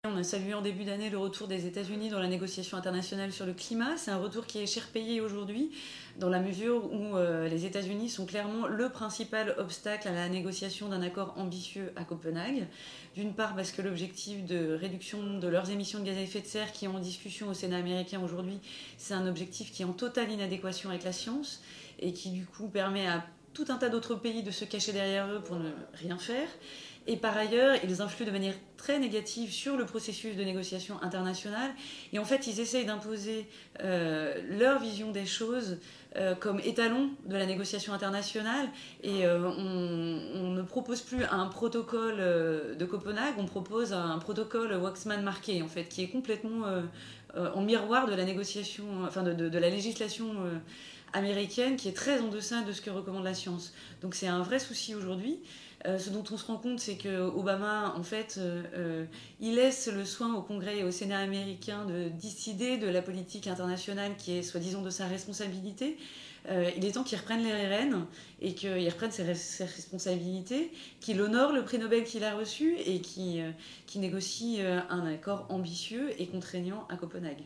On a salué en début d'année le retour des États-Unis dans la négociation internationale sur le climat. C'est un retour qui est cher payé aujourd'hui, dans la mesure où les États-Unis sont clairement le principal obstacle à la négociation d'un accord ambitieux à Copenhague. D'une part parce que l'objectif de réduction de leurs émissions de gaz à effet de serre qui est en discussion au Sénat américain aujourd'hui, c'est un objectif qui est en totale inadéquation avec la science et qui du coup permet à tout un tas d'autres pays de se cacher derrière eux pour ne rien faire. Et par ailleurs, ils influent de manière très négative sur le processus de négociation internationale. Et en fait, ils essayent d'imposer leur vision des choses comme étalon de la négociation internationale. Et on ne propose plus un protocole de Copenhague, on propose un protocole Waxman marqué, en fait, qui est complètement en miroir de la négociation, enfin de la législation américaine, qui est très en deçà de ce que recommande la science. Donc c'est un vrai souci aujourd'hui. Ce dont on se rend compte, c'est que Obama, en fait, il laisse le soin au Congrès et au Sénat américain de décider de la politique internationale qui est soi-disant de sa responsabilité. Il est temps qu'il reprenne les rênes et qu'il reprenne ses responsabilités, qu'il honore le prix Nobel qu'il a reçu et qu'il négocie un accord ambitieux et contraignant à Copenhague.